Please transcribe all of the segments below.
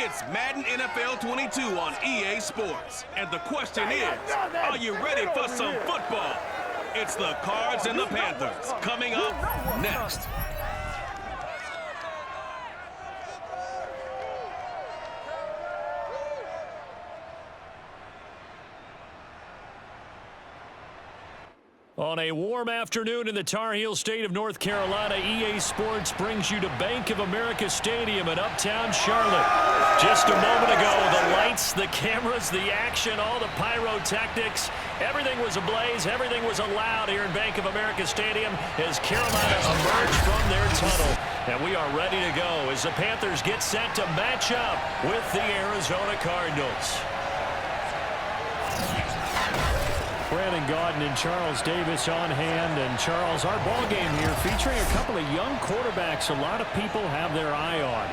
It's Madden NFL 22 on EA Sports. And the question is, are you ready for some football? It's the Cards and the Panthers coming up next. On a warm afternoon in the Tar Heel state of North Carolina, EA Sports brings you to Bank of America Stadium in uptown Charlotte. Just a moment ago, the lights, the cameras, the action, all the pyrotechnics, everything was ablaze, everything was allowed here in Bank of America Stadium as Carolina emerged from their tunnel. And we are ready to go as the Panthers get set to match up with the Arizona Cardinals. Brandon Gaudin and Charles Davis on hand. And Charles, our ball game here featuring a couple of young quarterbacks a lot of people have their eye on.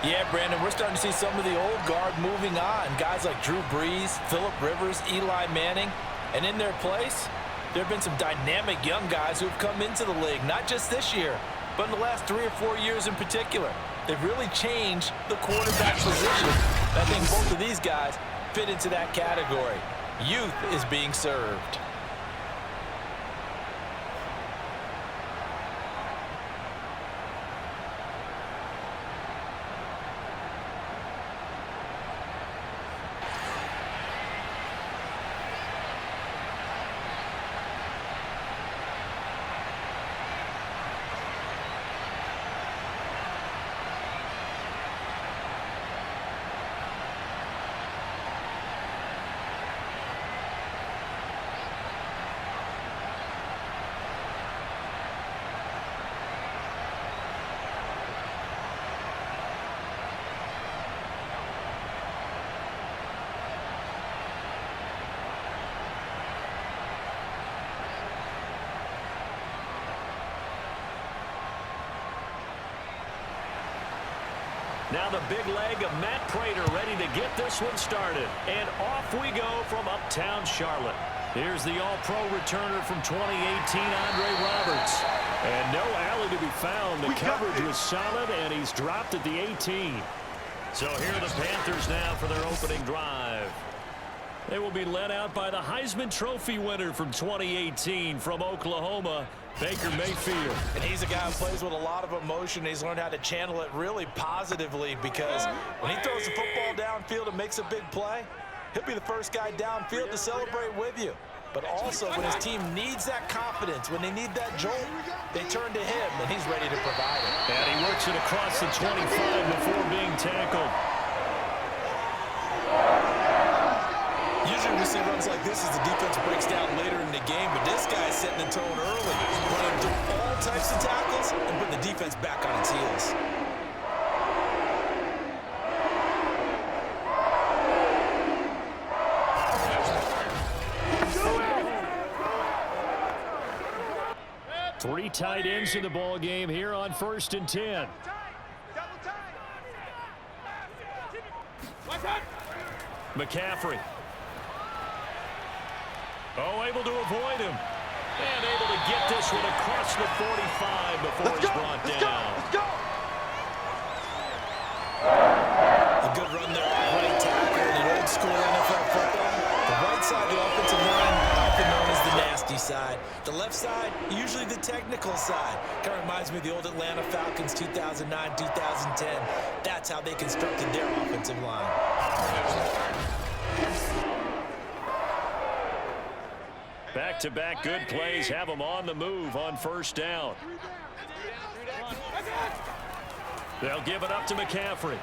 Yeah, Brandon, we're starting to see some of the old guard moving on. Guys like Drew Brees, Phillip Rivers, Eli Manning. And in their place, there have been some dynamic young guys who have come into the league, not just this year, but in the last 3 or 4 years in particular. They've really changed the quarterback position. I think both of these guys fit into that category. Youth is being served. Now the big leg of Matt Prater ready to get this one started. And off we go from uptown Charlotte. Here's the all-pro returner from 2018, Andre Roberts. And no alley to be found. The coverage was solid, and he's dropped at the 18. So here are the Panthers now for their opening drive. They will be led out by the Heisman Trophy winner from 2018 from Oklahoma, Baker Mayfield. And he's a guy who plays with a lot of emotion. He's learned how to channel it really positively because when he throws the football downfield and makes a big play, he'll be the first guy downfield to celebrate with you. But also when his team needs that confidence, when they need that jolt, they turn to him, and he's ready to provide it. And he works it across the 25 before being tackled. Usually we see runs like this as the defense breaks down later in the game, but this guy's setting the tone early, running through all types of tackles and putting the defense back on its heels. Three tight ends in the ball game here on 1st and 10. McCaffrey. Oh, able to avoid him. And able to get this one across the 45 before he's brought down. A good run there off right tackle in an old school NFL football. The right side of the offensive line, often known as the nasty side. The left side, usually the technical side. Kind of reminds me of the old Atlanta Falcons 2009, 2010. That's how they constructed their offensive line. Back-to-back good plays have them on the move on 1st down. They'll give it up to McCaffrey.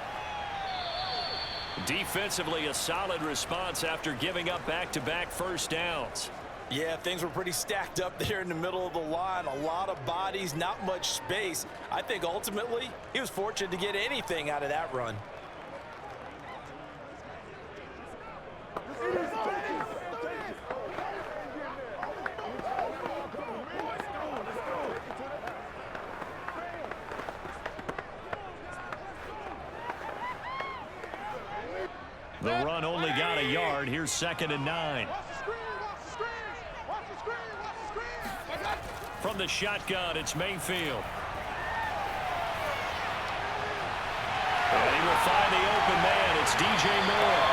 Defensively, a solid response after giving up back-to-back 1st downs. Yeah, things were pretty stacked up there in the middle of the line. A lot of bodies, not much space. I think ultimately he was fortunate to get anything out of that run. The run only got a yard. Here's 2nd and 9. From the shotgun, it's Mayfield. And he will find the open man. It's DJ Moore.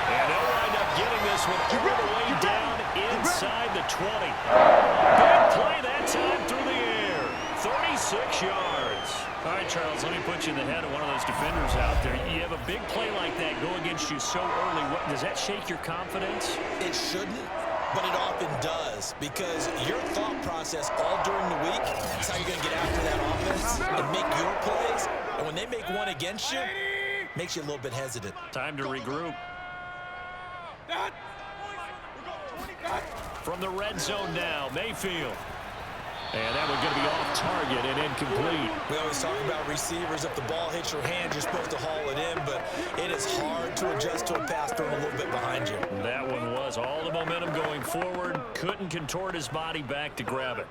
And they'll wind up getting this one all the way down inside the 20. Big play that time through the air. 36 yards. All right, Charles, let me put you in the head of one of those defenders out there. You have a big play like that go against you so early. Does that shake your confidence? It shouldn't, but it often does, because your thought process all during the week is how you're going to get after that offense and make your plays. And when they make one against you, it makes you a little bit hesitant. Time to regroup. From the red zone now, Mayfield. And that one's going to be off target and incomplete. We always talk about receivers. If the ball hits your hand, you're supposed to haul it in, but it is hard to adjust to a pass thrown a little bit behind you. That one was all the momentum going forward. Couldn't contort his body back to grab it.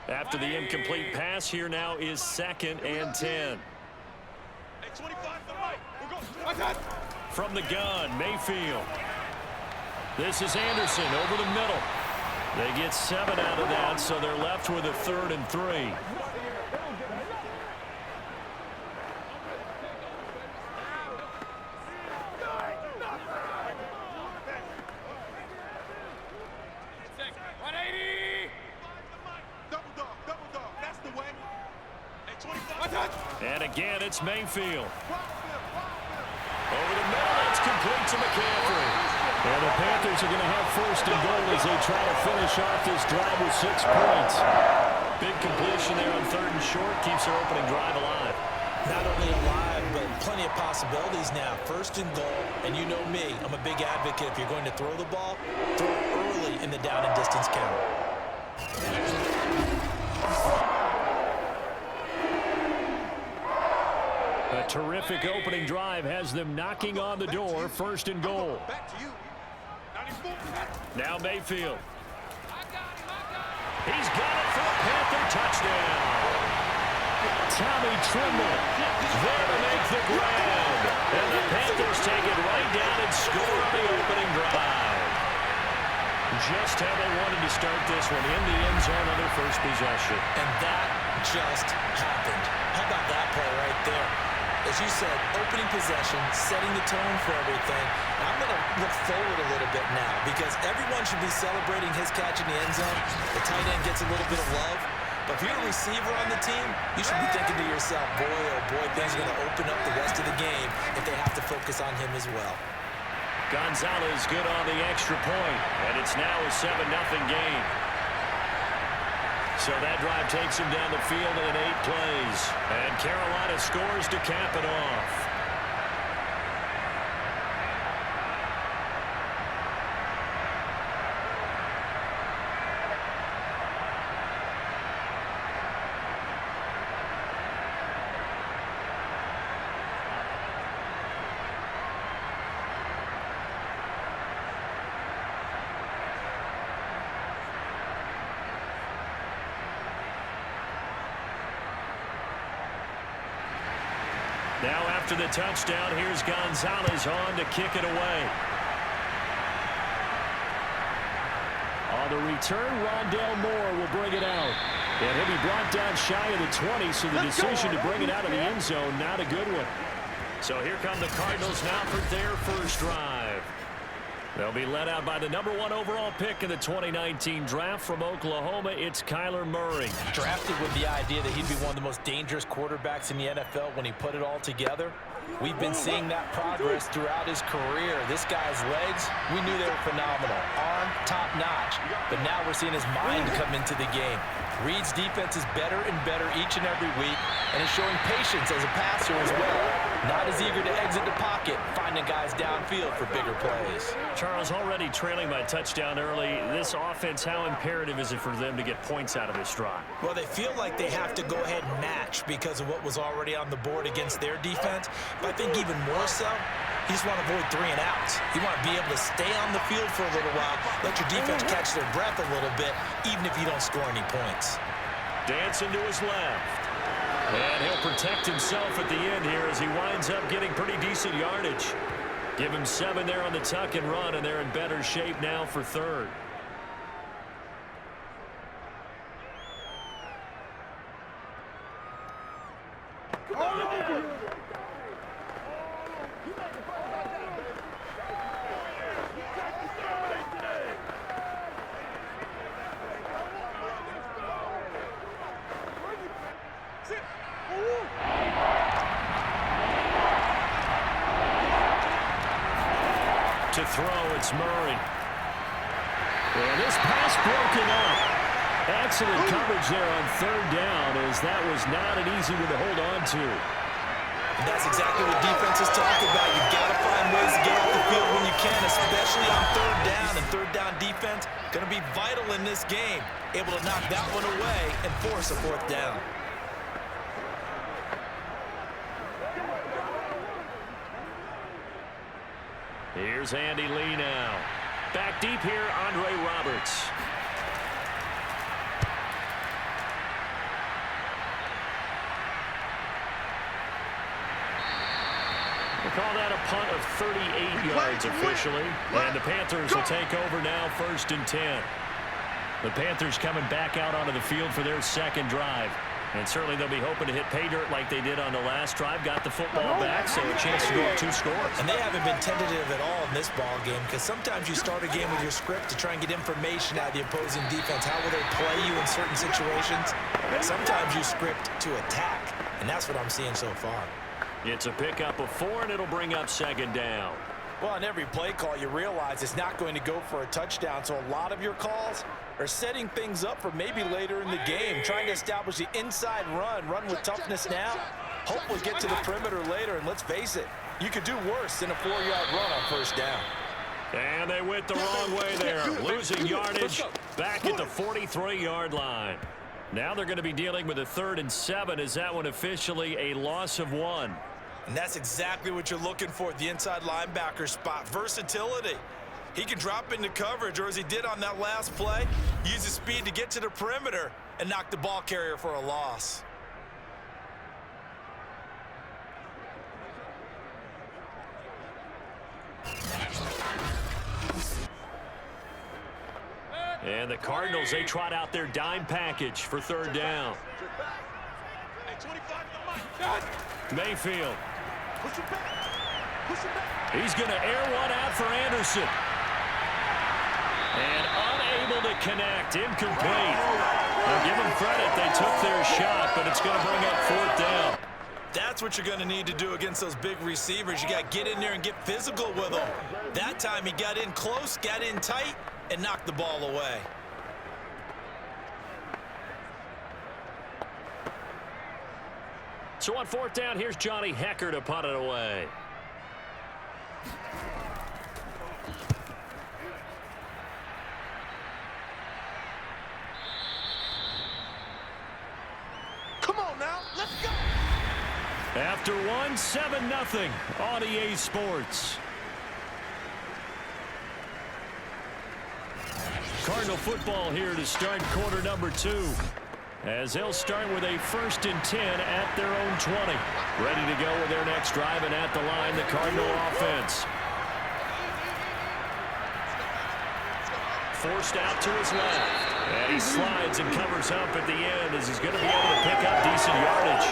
After the incomplete pass, here now is 2nd and 10. From the gun, Mayfield. This is Anderson over the middle. They get 7 out of that, so they're left with a 3rd and 3. And again, it's Mayfield. Over the middle, it's complete to McCaffrey. And the Panthers are going to have 1st and goal as they try to finish off this drive with 6 points. Big completion there on 3rd and short keeps their opening drive alive. Not only alive, but plenty of possibilities now. 1st and goal, and you know me, I'm a big advocate. If you're going to throw the ball, throw it early in the down and distance count. A terrific opening drive has them knocking on the door. 1st and goal. Now Mayfield. He's got it for a Panther touchdown. Tommy Trimble there to make the grab. And the Panthers take it right down and score on the opening drive. Just how they wanted to start this one in the end zone on their first possession. And that just happened. How about that play right there? As you said, opening possession, setting the tone for everything. And I'm going to look forward a little bit now because everyone should be celebrating his catch in the end zone. The tight end gets a little bit of love. But if you're a receiver on the team, you should be thinking to yourself, boy, oh boy, things are going to open up the rest of the game if they have to focus on him as well. Gonzalez good on the extra point, and it's now a 7-0 game. So that drive takes him down the field in 8 plays. And Carolina scores to cap it off. Now after the touchdown, here's Gonzalez on to kick it away. On the return, Rondale Moore will bring it out. And he'll be brought down shy of the 20, so the decision to bring it out of the end zone, not a good one. So here come the Cardinals now for their first drive. They'll be led out by the #1 overall pick in the 2019 draft from Oklahoma. It's Kyler Murray. Drafted with the idea that he'd be one of the most dangerous quarterbacks in the NFL when he put it all together. We've been seeing that progress throughout his career. This guy's legs, we knew they were phenomenal. Arm, top-notch. But now we're seeing his mind come into the game. Reed's defense is better and better each and every week, and is showing patience as a passer as well. Not as eager to exit the pocket, finding guys downfield for bigger plays. Charles, already trailing by touchdown early. This offense, how imperative is it for them to get points out of this drive? Well, they feel like they have to go ahead and match because of what was already on the board against their defense. But I think even more so, you just want to avoid 3 and outs. You want to be able to stay on the field for a little while, let your defense catch their breath a little bit, even if you don't score any points. Dancing to his left. And he'll protect himself at the end here as he winds up getting pretty decent yardage. Give him 7 there on the tuck and run, and they're in better shape now for 3rd. To throw, it's Murray. And this pass broken up. Excellent coverage there on third down, as that was not an easy one to hold on to. And that's exactly what defenses talk about. You've got to find ways to get off the field when you can, especially on third down. And third down defense going to be vital in this game. Able to knock that one away and force a fourth down. Here's Andy Lee now. Back deep here, Andre Roberts. We'll call that a punt of 38 yards officially. And the Panthers will take over now, 1st and 10. The Panthers coming back out onto the field for their second drive. And certainly they'll be hoping to hit pay dirt like they did on the last drive. Got the football back, so a chance to go up 2 scores. And they haven't been tentative at all in this ball game, because sometimes you start a game with your script to try and get information out of the opposing defense. How will they play you in certain situations? Sometimes you script to attack, and that's what I'm seeing so far. It's a pickup of 4, and it'll bring up 2nd down. Well, on every play call, you realize it's not going to go for a touchdown, so a lot of your calls are setting things up for maybe later in the game, trying to establish the inside run with toughness now, hopefully get to the perimeter later, and let's face it, you could do worse than a 4-yard run on 1st down. And they went the wrong way there, losing yardage back at the 43-yard line. Now they're going to be dealing with a 3rd and 7. Is that one officially a loss of 1? And that's exactly what you're looking for at the inside linebacker spot. Versatility. He can drop into coverage, or as he did on that last play, use his speed to get to the perimeter and knock the ball carrier for a loss. And the Cardinals, they trot out their dime package for 3rd down. Mayfield. He's going to air one out for Anderson. And unable to connect. Incomplete. Now give them credit. They took their shot, but it's going to bring up 4th down. That's what you're going to need to do against those big receivers. You got to get in there and get physical with them. That time he got in close, got in tight, and knocked the ball away. So on 4th down, here's Johnny Hecker to punt it away. Come on now, let's go. After 1, 7-0 on EA Sports. Cardinal football here to start quarter number 2. As they'll start with a 1st and 10 at their own 20. Ready to go with their next drive, and at the line, the Cardinal offense. Forced out to his left. And he slides and covers up at the end as he's going to be able to pick up decent yardage.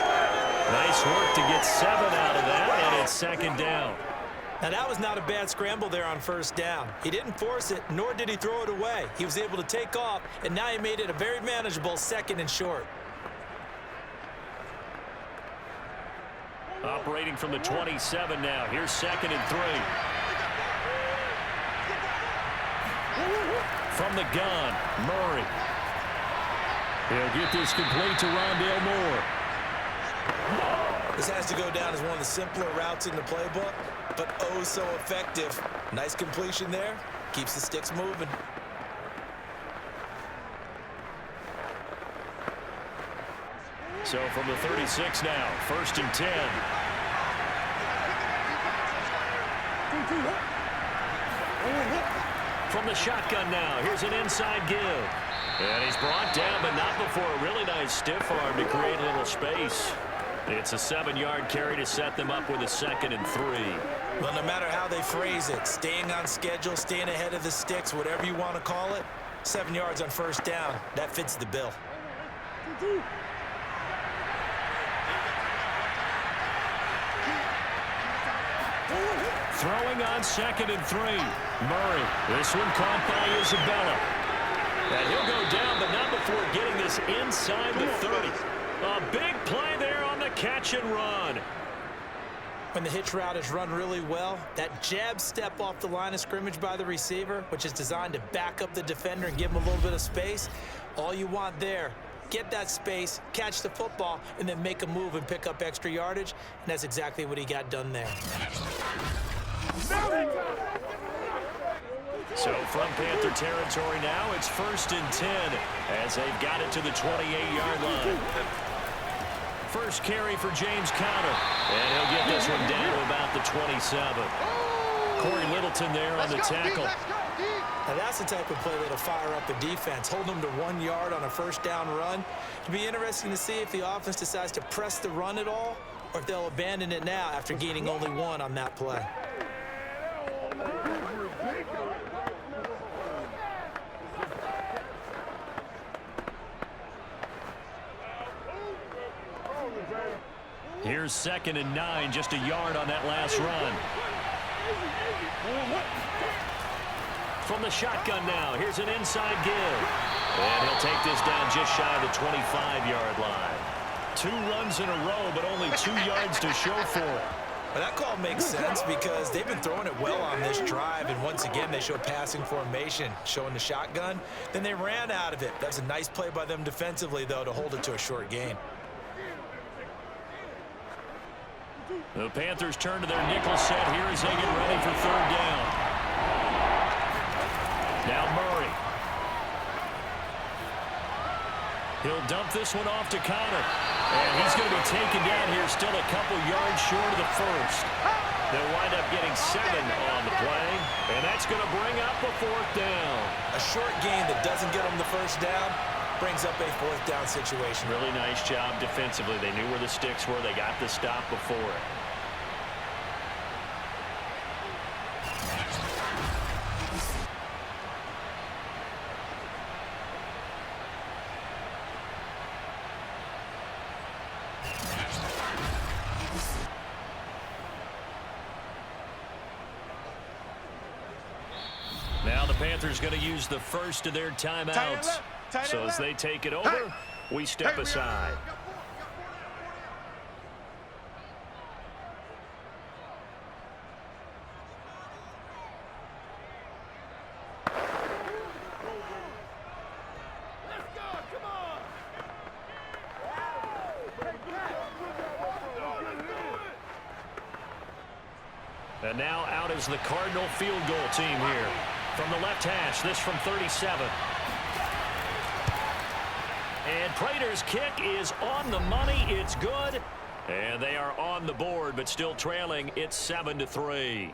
Nice work to get 7 out of that, and it's 2nd down. Now, that was not a bad scramble there on 1st down. He didn't force it, nor did he throw it away. He was able to take off, and now he made it a very manageable 2nd and short. Operating from the 27 now. Here's 2nd and 3. From the gun, Murray. He'll get this complete to Rondale Moore. This has to go down as one of the simpler routes in the playbook, but oh so effective. Nice completion there. Keeps the sticks moving. So from the 36 now, 1st and 10. From the shotgun now, here's an inside give. And he's brought down, but not before a really nice stiff arm to create a little space. It's a 7-yard carry to set them up with a 2nd and 3. Well, no matter how they phrase it, staying on schedule, staying ahead of the sticks, whatever you want to call it, 7 yards on 1st down, that fits the bill. Throwing on 2nd and 3. Murray. This one caught by Isabella. And he'll go down, but not before getting this inside the 30. A big play there on the catch and run. When the hitch route is run really well, that jab step off the line of scrimmage by the receiver, which is designed to back up the defender and give him a little bit of space, all you want there, get that space, catch the football, and then make a move and pick up extra yardage, and that's exactly what he got done there. So from Panther territory now, it's 1st and 10 as they've got it to the 28-yard line. First carry for James Conner, and he'll get this one down to about the 27. Corey Littleton there on the tackle. Now that's the type of play that'll fire up a defense, hold them to 1 yard on a first down run. It'll be interesting to see if the offense decides to press the run at all, or if they'll abandon it now after gaining only 1 on that play. Here's 2nd and 9, just a yard on that last run. From the shotgun now, here's an inside give. And he'll take this down just shy of the 25-yard line. 2 runs in a row, but only 2 yards to show for it. Well, that call makes sense because they've been throwing it well on this drive, and once again, they show passing formation, showing the shotgun. Then they ran out of it. That's a nice play by them defensively, though, to hold it to a short gain. The Panthers turn to their nickel set here as they get ready for 3rd down. Now Murray. He'll dump this one off to Conner. And he's going to be taken down here still a couple yards short of the first. They'll wind up getting 7 on the play. And that's going to bring up a 4th down. A short gain that doesn't get them the first down brings up a 4th down situation. Really nice job defensively. They knew where the sticks were. They got the stop before it. Now the Panthers going to use the first of their timeouts. So as they take it over, we step aside. And now out is the Cardinal field goal team here. From the left hash, this from 37. And Prater's kick is on the money. It's good. And they are on the board, but still trailing. It's 7-3.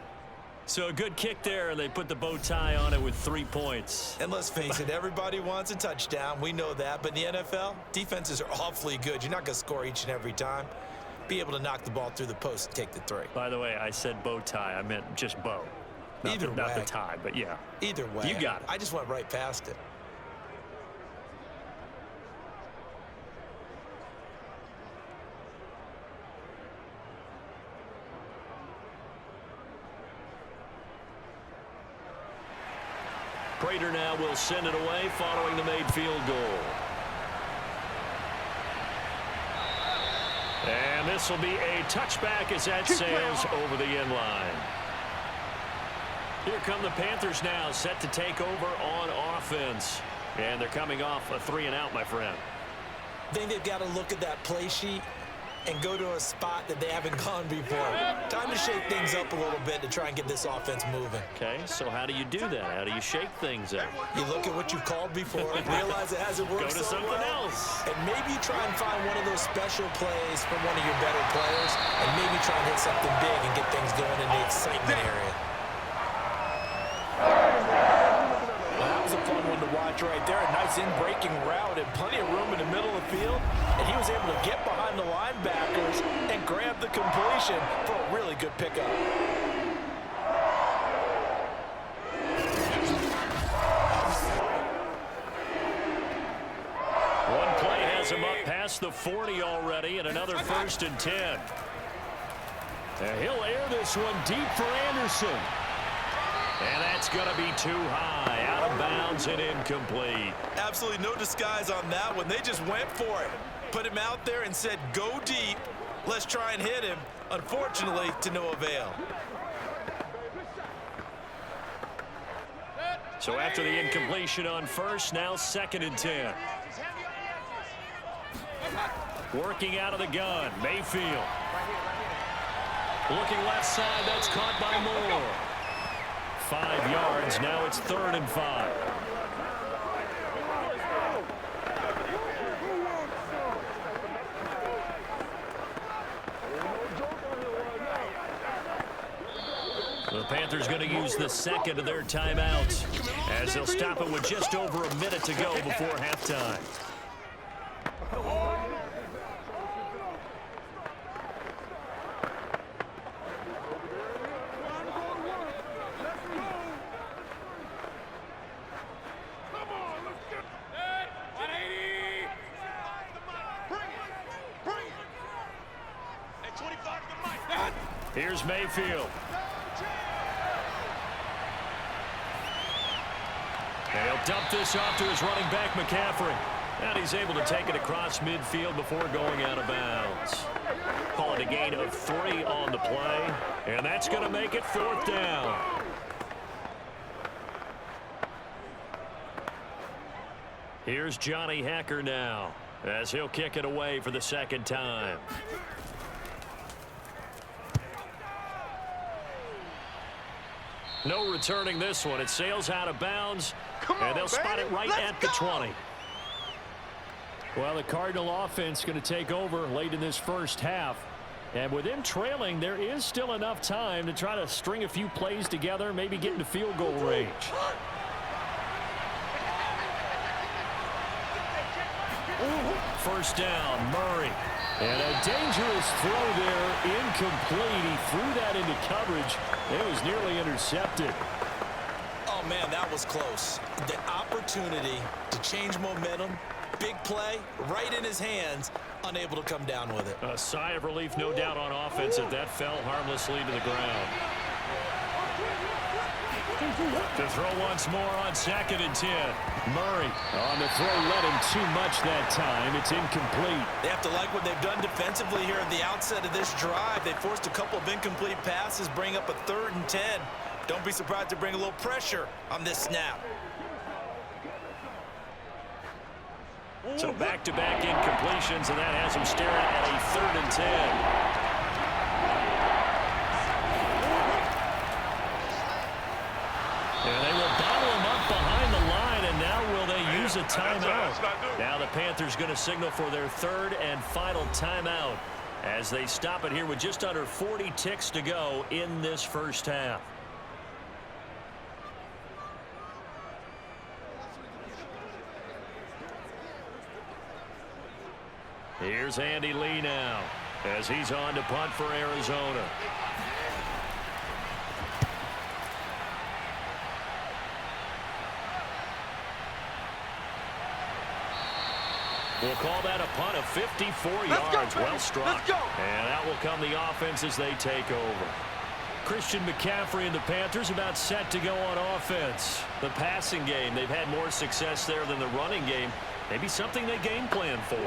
So a good kick there, and they put the bow tie on it with 3 points. And let's face it, everybody wants a touchdown. We know that. But in the NFL, defenses are awfully good. You're not going to score each and every time. Be able to knock the ball through the post and take the 3. By the way, I said bow tie. I meant just bow. Not the tie, but yeah. Either way. You got it. I just went right past it. Prater now will send it away following the made field goal. And this will be a touchback as that sails over the end line. Here come the Panthers now, set to take over on offense. And they're coming off a 3-and-out, my friend. I think they've got to look at that play sheet and go to a spot that they haven't gone before. Time to shake things up a little bit to try and get this offense moving. Okay, so how do you do that? How do you shake things up? You look at what you've called before, realize it hasn't worked so well. Go to something else. And maybe you try and find one of those special plays from one of your better players, and maybe try and hit something big and get things going in the excitement area. Well, that was a fun one to watch right there. A nice in-breaking route and plenty of room in the middle of the field. And he was able to get behind the linebackers and grab the completion for a really good pickup. One play has him up past the 40 already, and another 1st and 10. And he'll air this one deep for Anderson. And that's going to be too high, out of bounds and incomplete. Absolutely no disguise on that one. They just went for it. Put him out there and said, go deep. Let's try and hit him. Unfortunately, to no avail. So after the incompletion on first, now 2nd and 10. Working out of the gun, Mayfield. Looking left side, that's caught by Moore. 5 yards, now it's 3rd and 5. The Panthers going to use the 2nd of their timeouts as they'll stop it with just over a minute to go before halftime. Here's Mayfield. And he'll dump this off to his running back, McCaffrey. And he's able to take it across midfield before going out of bounds. Call it a gain of 3 on the play. And that's going to make it 4th down. Here's Johnny Hacker now, as he'll kick it away for the 2nd time. No returning this one. It sails out of bounds, and they'll spot it right at the 20. Well, the Cardinal offense going to take over late in this first half. And with them trailing, there is still enough time to try to string a few plays together, maybe get into field goal range. First down, Murray. And a dangerous throw there, incomplete. He threw that into coverage. It was nearly intercepted. Oh, man, that was close. The opportunity to change momentum, big play, right in his hands, unable to come down with it. A sigh of relief, no doubt, on offense if that fell harmlessly to the ground. To throw once more on 2nd and 10. Murray on the throw, led him too much that time. It's incomplete. They have to like what they've done defensively here at the outset of this drive. They forced a couple of incomplete passes, bring up a 3rd and 10. Don't be surprised to bring a little pressure on this snap. So back-to-back incompletions, and that has him staring at a 3rd and 10. And they will bottle him up behind the line, and now will they use a timeout? Now the Panthers going to signal for their 3rd and final timeout as they stop it here with just under 40 ticks to go in this first half. Here's Andy Lee now as he's on to punt for Arizona. We'll call that a punt of 54 yards. Well struck. And out will come the offense as they take over. Christian McCaffrey and the Panthers about set to go on offense. The passing game, they've had more success there than the running game. Maybe something they game plan for.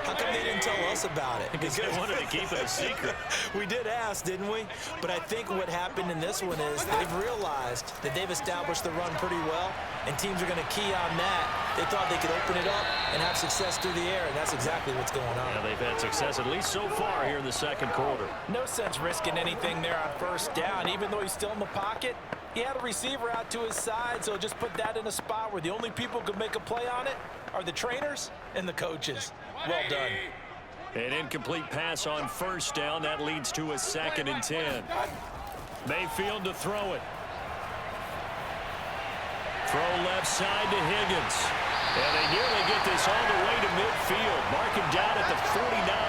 How come they didn't tell us about it? Because they wanted to keep it a secret. We did ask, didn't we? But I think what happened in this one is they've realized that they've established the run pretty well, and teams are going to key on that. They thought they could open it up and have success through the air, and that's exactly what's going on. Yeah, they've had success at least so far here in the 2nd quarter. No sense risking anything there on 1st down, even though he's still in the pocket. He had a receiver out to his side, so just put that in a spot where the only people who could make a play on it are the trainers and the coaches. Well done. An incomplete pass on 1st down. That leads to a 2nd and 10. Mayfield to throw it. Throw left side to Higgins. And they nearly get this all the way to midfield. Mark him down at the 49.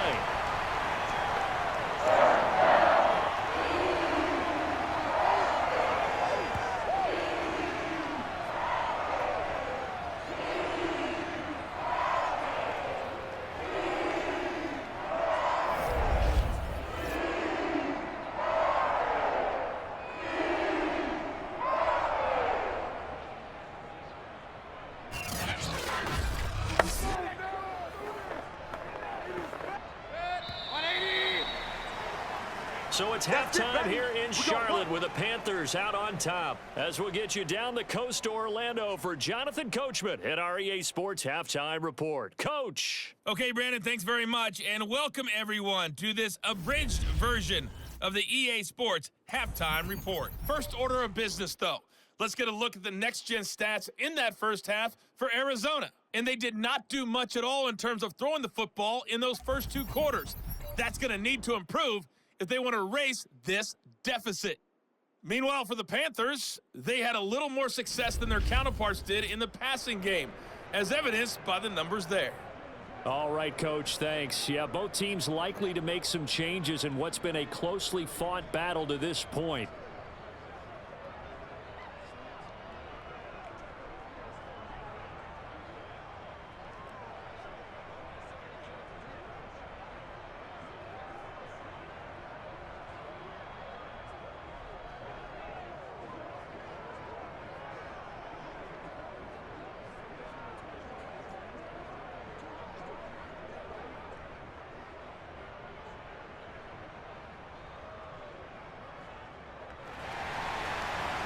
So it's halftime here in Charlotte with the Panthers out on top. As we'll get you down the coast to Orlando for Jonathan Coachman at our EA Sports Halftime Report. Coach. Okay, Brandon, thanks very much. And welcome, everyone, to this abridged version of the EA Sports Halftime Report. First order of business, though. Let's get a look at the next-gen stats in that first half for Arizona. And they did not do much at all in terms of throwing the football in those first two quarters. That's going to need to improve if they want to erase this deficit. Meanwhile, for the Panthers, they had a little more success than their counterparts did in the passing game, as evidenced by the numbers there. All right, Coach, thanks. Yeah, both teams likely to make some changes in what's been a closely fought battle to this point.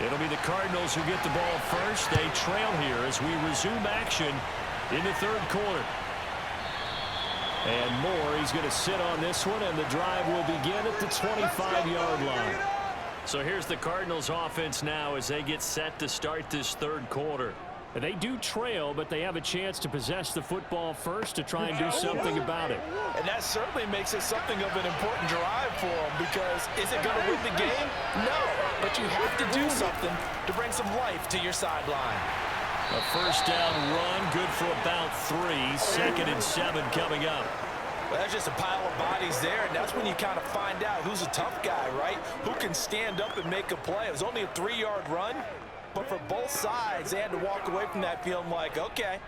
It'll be the Cardinals who get the ball first. They trail here as we resume action in the third quarter. And Moore, he's going to sit on this one, and the drive will begin at the 25-yard line. So here's the Cardinals offense now as they get set to start this third quarter. They do trail, but they have a chance to possess the football first to try and do something about it. And that certainly makes it something of an important drive for them, because is it going to win the game? No, but you have to do something to bring some life to your sideline. A first down run, good for about 3. 2nd and 7 coming up. Well, that's just a pile of bodies there, and that's when you kind of find out who's a tough guy, right? Who can stand up and make a play. It was only a 3-yard run. But for both sides, they had to walk away from that feeling like, okay,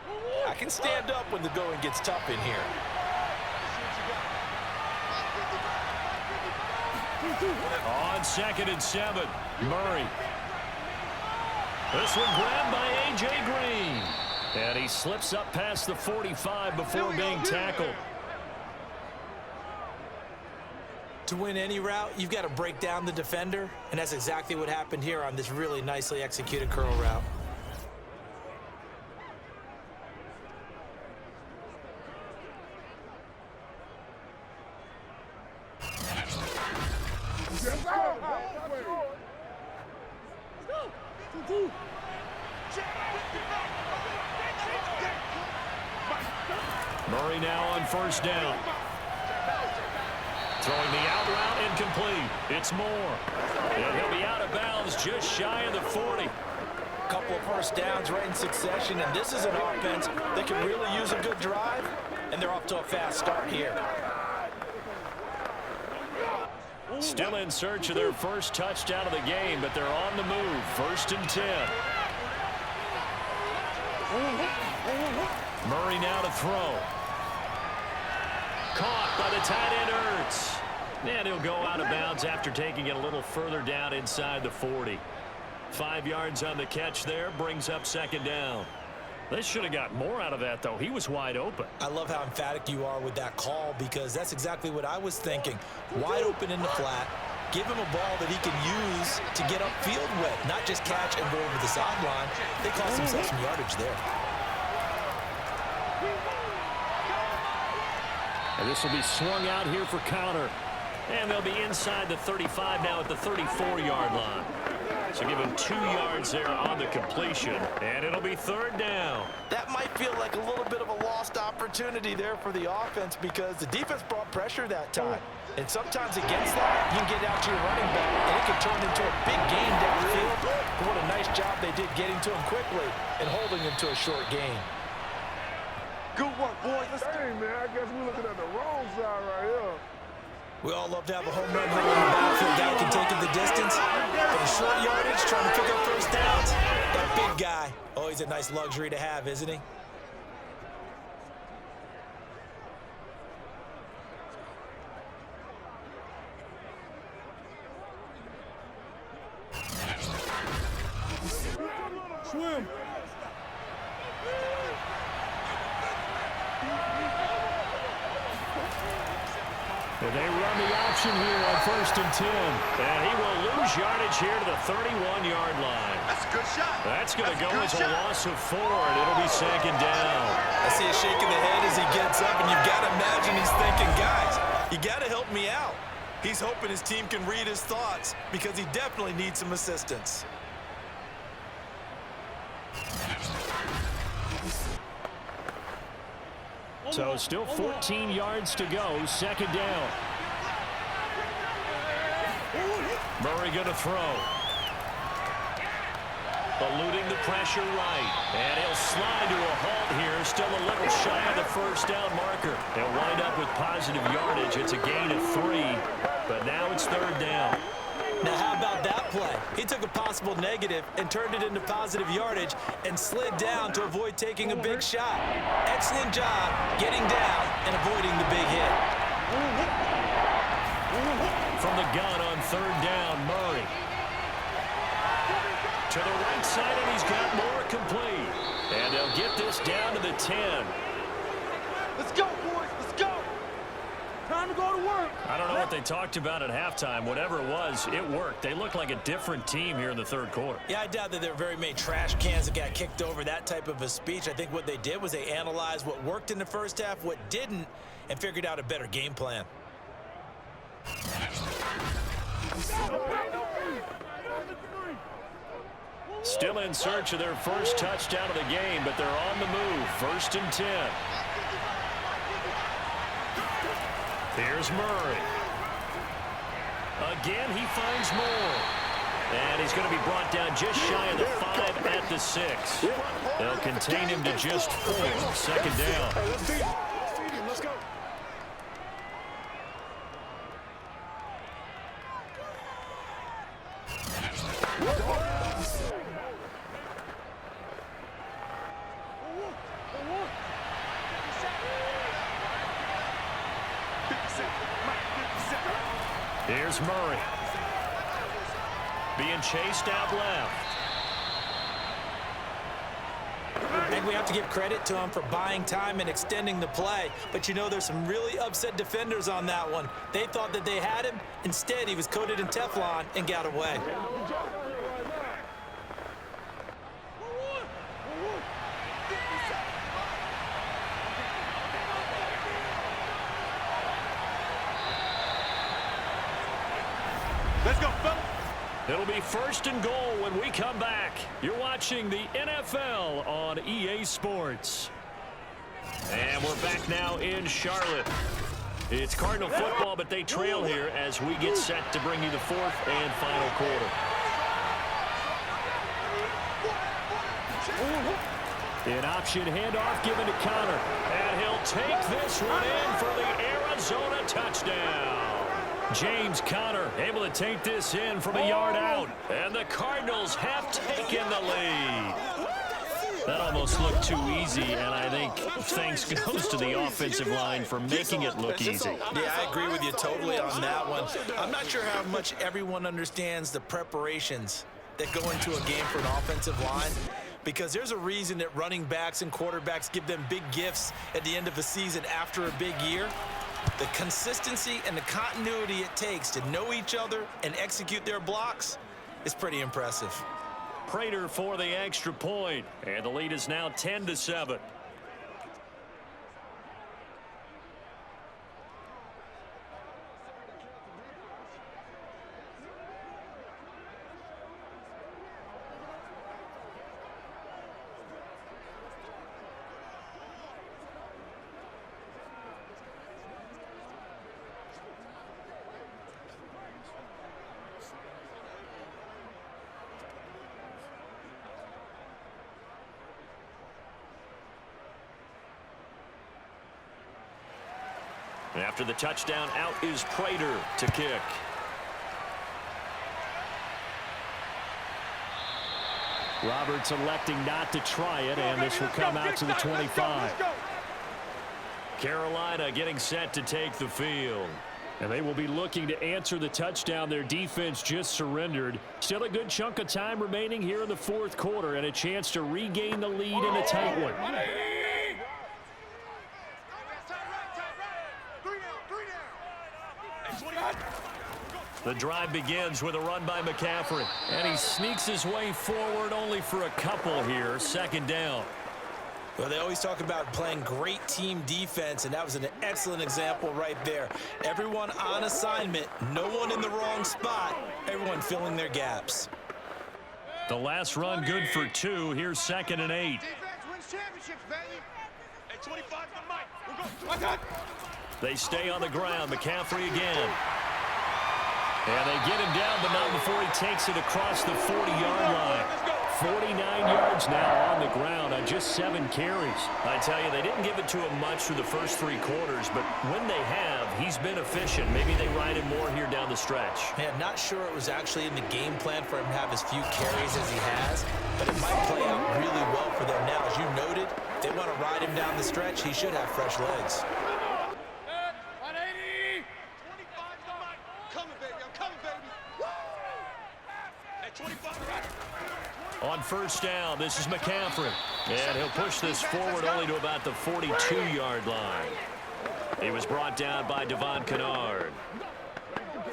I can stand up when the going gets tough in here. On 2nd and 7, Murray. This one grabbed by A.J. Green. And he slips up past the 45 before being tackled. To win any route, you've got to break down the defender, and that's exactly what happened here on this really nicely executed curl route. Murray now on first down. Throwing the out route incomplete. It's Moore. And he'll be out of bounds just shy of the 40. Couple of first downs right in succession, and this is an offense that can really use a good drive, and they're off to a fast start here. Still in search of their first touchdown of the game, but they're on the move. 1st and 10. Murray now to throw. Caught by the tight end Ertz. And he'll go out of bounds after taking it a little further down inside the 40. 5 yards on the catch there, brings up 2nd down. They should have got more out of that, though. He was wide open. I love how emphatic you are with that call, because that's exactly what I was thinking. Wide open in the flat. Give him a ball that he can use to get upfield with, not just catch and go over the sideline. They cost themselves some yardage there. And this will be swung out here for counter. And they'll be inside the 35 now at the 34-yard line. So give him 2 yards there on the completion. And it'll be 3rd down. That might feel like a little bit of a lost opportunity there for the offense, because the defense brought pressure that time. And sometimes against that, you can get out to your running back, and it can turn into a big game downfield. But what a nice job they did getting to him quickly and holding him to a short gain. Good work, boys. Dang, man, I guess we're looking at the wrong side right here. We all love to have a home run hitter in the backfield. Guy can take it the distance. But a short yardage, trying to pick up first downs. That big guy, always a nice luxury to have, isn't he? Swim. And they run the option here on 1st and 10. And he will lose yardage here to the 31-yard line. That's a good shot. That's going to go as a loss of 4, and it'll be 2nd down. I see a shake of the head as he gets up, and you've got to imagine he's thinking, guys, you got to help me out. He's hoping his team can read his thoughts because he definitely needs some assistance. So still 14 yards to go, 2nd down. Murray going to throw. Eluding the pressure right. And he'll slide to a halt here, still a little shy of the 1st down marker. They'll wind up with positive yardage. It's a gain of 3, but now it's 3rd down. Now, how about that play? He took a possible negative and turned it into positive yardage and slid down to avoid taking a big shot. Excellent job getting down and avoiding the big hit. From the gun on 3rd down, Murray. To the right side, and he's got more complete. And they'll get this down to the 10. Let's go, boys. Let's go. Time to go to work. I don't know what they talked about at halftime. Whatever it was, it worked. They look like a different team here in the 3rd quarter. Yeah, I doubt that there were very many trash cans that got kicked over, that type of a speech. I think what they did was they analyzed what worked in the 1st half, what didn't, and figured out a better game plan. Still in search of their 1st touchdown of the game, but they're on the move. 1st and 10. Here's Murray. Again, he finds more. And he's going to be brought down just shy of the 5 at the 6. They'll contain him to just 4. 2nd down. Let's go. Here's Murray. Being chased out left. I think we have to give credit to him for buying time and extending the play. But, you know, there's some really upset defenders on that one. They thought that they had him. Instead, he was coated in Teflon and got away. Let's go, fella. It'll be 1st and goal when we come back. You're watching the NFL on EA Sports. And we're back now in Charlotte. It's Cardinal football, but they trail here as we get set to bring you the 4th and final quarter. An option handoff given to Connor. And he'll take this one in for the Arizona touchdown. James Conner able to take this in from a yard out. And the Cardinals have taken the lead. That almost looked too easy, and I think thanks goes to the offensive line for making it look easy. Yeah, I agree with you totally on that one. I'm not sure how much everyone understands the preparations that go into a game for an offensive line, because there's a reason that running backs and quarterbacks give them big gifts at the end of the season after a big year. The consistency and the continuity it takes to know each other and execute their blocks is pretty impressive. Prater for the extra point, and the lead is now 10-7. After the touchdown, out is Prater to kick. Roberts electing not to try it, and this will come out to the 25. Carolina getting set to take the field. And they will be looking to answer the touchdown their defense just surrendered. Still a good chunk of time remaining here in the 4th quarter, and a chance to regain the lead in a tight one. The drive begins with a run by McCaffrey. And he sneaks his way forward only for a couple here. Second down. Well, they always talk about playing great team defense, and that was an excellent example right there. Everyone on assignment, no one in the wrong spot, everyone filling their gaps. The last run good for 2. Here's 2nd and 8. Defense wins championships, baby. Hey, 25 to the mic. We'll go. They stay on the ground. McCaffrey again. And they get him down, but not before he takes it across the 40-yard line. 49 yards now on the ground on just 7 carries. I tell you, they didn't give it to him much through the first 3 quarters, but when they have, he's been efficient. Maybe they ride him more here down the stretch. Man, not sure it was actually in the game plan for him to have as few carries as he has, but it might play out really well for them now. As you noted, if they want to ride him down the stretch, he should have fresh legs. On first down, this is McCaffrey. And he'll push this forward only to about the 42-yard line. He was brought down by Devon Kennard.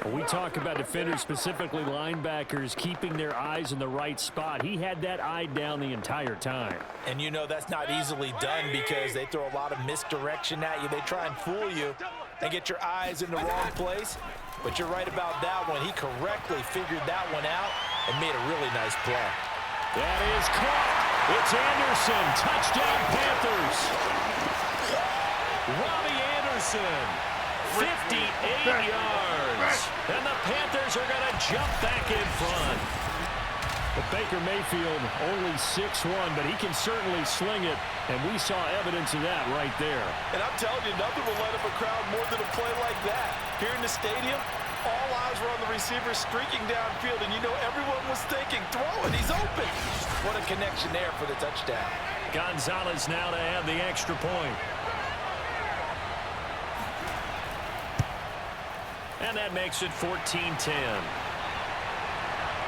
When we talk about defenders, specifically linebackers, keeping their eyes in the right spot. He had that eye down the entire time. And you know that's not easily done because they throw a lot of misdirection at you. They try and fool you and get your eyes in the wrong place. But you're right about that one. He correctly figured that one out and made a really nice play. That is caught. It's Anderson. Touchdown, Panthers. Robbie Anderson, 58 yards. And the Panthers are going to jump back in front. But Baker Mayfield only 6'1", but he can certainly sling it, and we saw evidence of that right there. And I'm telling you, nothing will light up a crowd more than a play like that. Here in the stadium, all eyes were on the receiver streaking downfield, and you know everyone was thinking, throw it, he's open. What a connection there for the touchdown. Gonzalez now to have the extra point. And that makes it 14-10.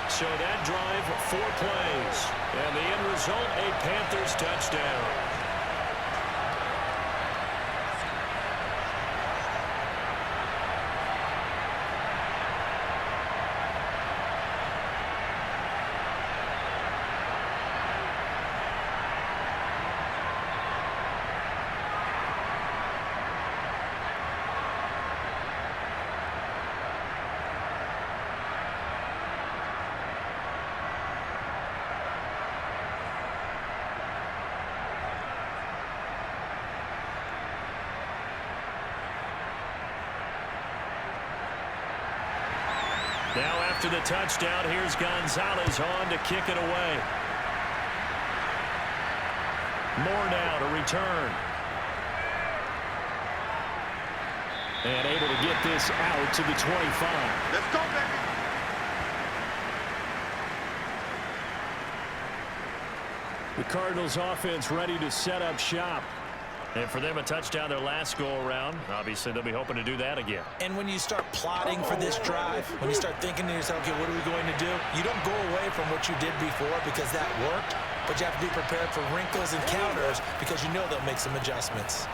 So that drive, 4 plays. And the end result, a Panthers touchdown. Now after the touchdown, here's Gonzalez on to kick it away. Moore now to return. And able to get this out to the 25. Let's go, baby. The Cardinals offense ready to set up shop. And for them, a touchdown their last go-around. Obviously, they'll be hoping to do that again. And when you start plotting for this drive, when you start thinking to yourself, okay, what are we going to do? You don't go away from what you did before because that worked, but you have to be prepared for wrinkles and counters because you know they'll make some adjustments.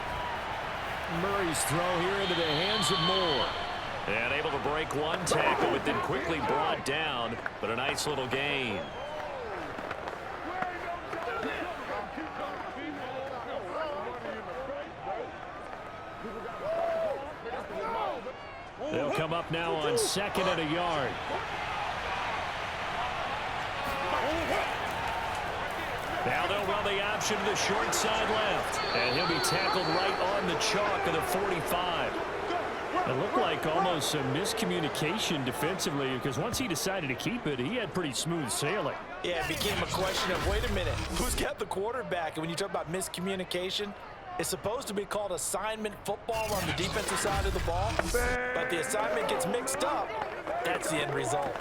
Murray's throw here into the hands of Moore. And able to break one tackle, but then quickly brought down. But a nice little gain. They'll come up now on 2nd and a yard. Now they'll run the option to the short side left. And he'll be tackled right on the chalk of the 45. It looked like almost some miscommunication defensively because once he decided to keep it, he had pretty smooth sailing. Yeah, it became a question of, wait a minute, who's got the quarterback? And when you talk about miscommunication, it's supposed to be called assignment football on the defensive side of the ball, but the assignment gets mixed up. That's the end result.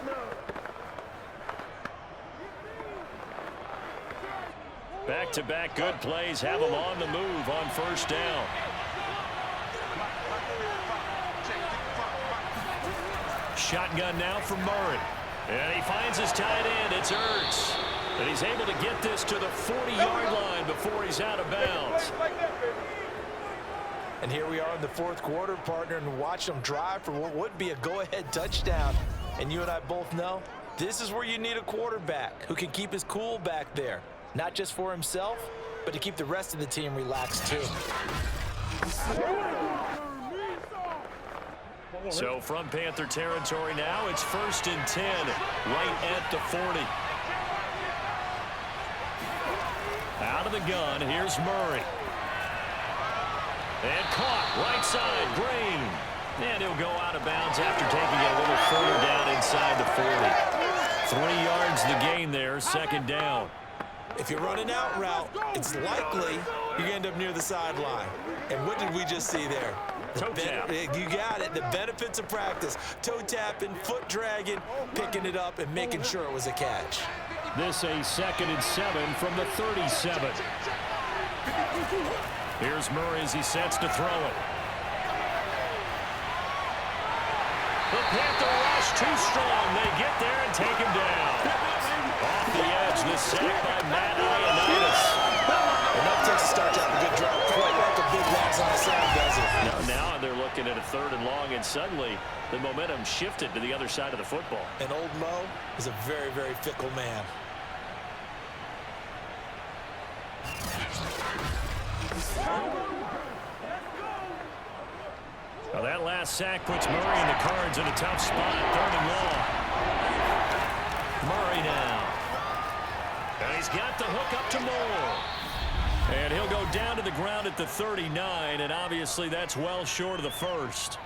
Back-to-back good plays have them on the move on first down. Shotgun now from Murray. And he finds his tight end. It's Ertz. And he's able to get this to the 40-yard line before he's out of bounds. And here we are in the fourth quarter, partner, and watch them drive for what would be a go-ahead touchdown. And you and I both know this is where you need a quarterback who can keep his cool back there, not just for himself, but to keep the rest of the team relaxed too. So from Panther territory now, it's 1st and 10, right at the 40. Out of the gun, here's Murray. And caught, right side, Green. And he'll go out of bounds after taking it a little further down inside the 40. 3 yards the gain there, 2nd down. If you're running out route, it's likely you're going to end up near the sideline. And what did we just see there? Toe tap. You got it. The benefits of practice. Toe tapping, foot dragging, picking it up, and making sure it was a catch. This a 2nd and 7 from the 37. Here's Murray as he sets to throw it. The Panther rush too strong. They get there and take him down. Off the edge, the sack by Madden. Enough takes to start out a good drive. Quite like a big loss on the sound, does it? Now they're looking at a 3rd and long, and suddenly the momentum shifted to the other side of the football. And old Mo is a very, very fickle man. Well, that last sack puts Murray and the Cards in a tough spot. 3rd and long. Murray now. And he's got the hook up to Moore. And he'll go down to the ground at the 39, and obviously that's well short of the 1st.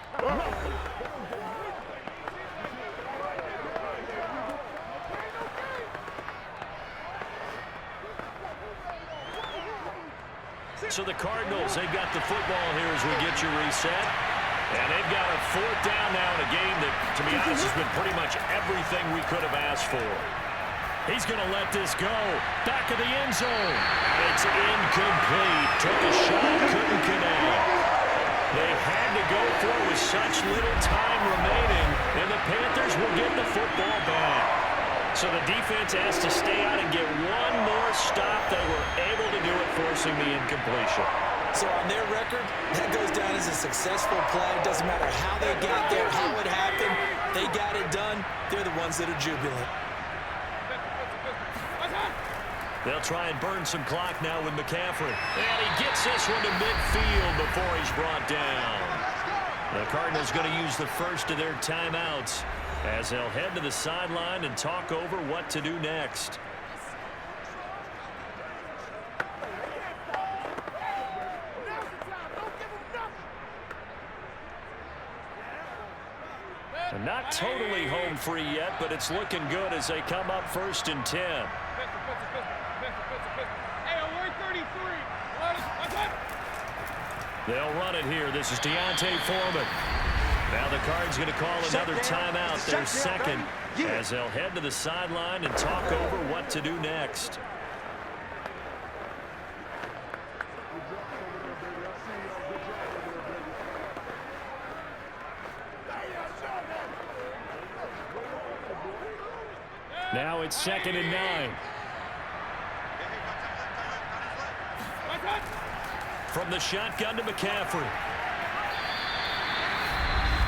So the Cardinals, they've got the football here as we get you reset. And they've got a 4th down now in a game that, to be honest, has been pretty much everything we could have asked for. He's going to let this go. Back of the end zone. And it's incomplete. Took a shot, couldn't connect. They had to go for it with such little time remaining, and the Panthers will get the football back. So the defense has to stay out and get one more stop. They were able to do it, forcing the incompletion. So on their record, that goes down as a successful play. Doesn't matter how they got there, how it happened. They got it done. They're the ones that are jubilant. They'll try and burn some clock now with McCaffrey. And he gets this one to midfield before he's brought down. The Cardinals going to use the first of their timeouts as they'll head to the sideline and talk over what to do next. And not totally home free yet, but it's looking good as they come up 1st and 10. They'll run it here. This is Deontay Foreman. Now the Cards going to call another timeout, their 2nd, as they'll head to the sideline and talk over what to do next. Now it's 2nd and 9. From the shotgun to McCaffrey.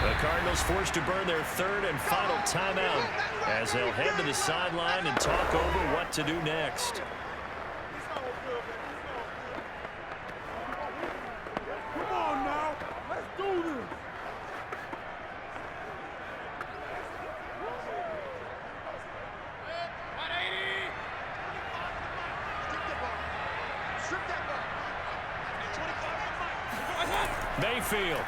The Cardinals forced to burn their 3rd and final timeout as they'll head to the sideline and talk over what to do next. Come on now, let's do this. Mayfield.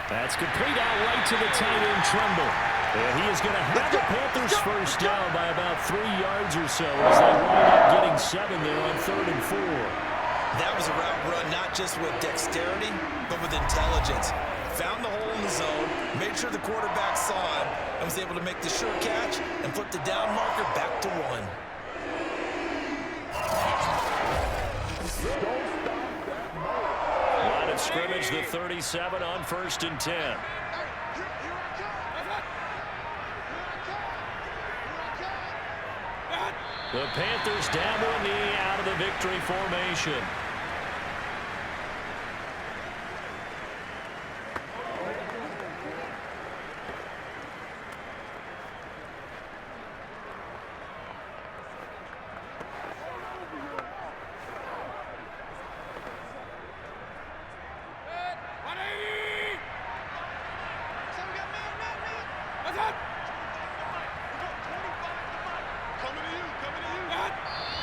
That's complete out right to the tight end, Tremble. And he is going to have the Panthers first down by about 3 yards or so as they wind up getting 7 there on 3rd and 4. That was a route run not just with dexterity, but with intelligence. Found the hole in the zone, made sure the quarterback saw him, and was able to make the sure catch and put the down marker back to 1. Line of scrimmage, the 37 on 1st and 10. The Panthers down to a knee out of the victory formation.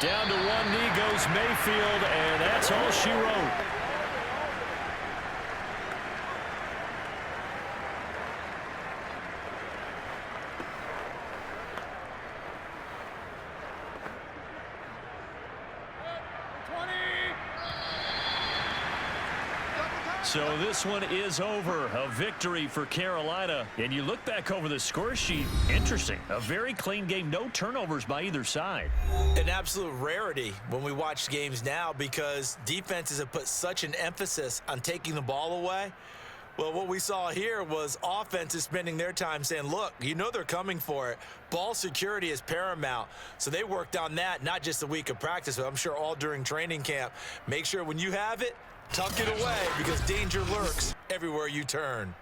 Down to one knee goes Mayfield, and that's all she wrote. So this one is over. A victory for Carolina. And you look back over the score sheet. Interesting. A very clean game. No turnovers by either side. An absolute rarity when we watch games now because defenses have put such an emphasis on taking the ball away. Well, what we saw here was offenses spending their time saying, look, you know they're coming for it. Ball security is paramount. So they worked on that, not just a week of practice, but I'm sure all during training camp. Make sure when you have it, tuck it away because danger lurks everywhere you turn.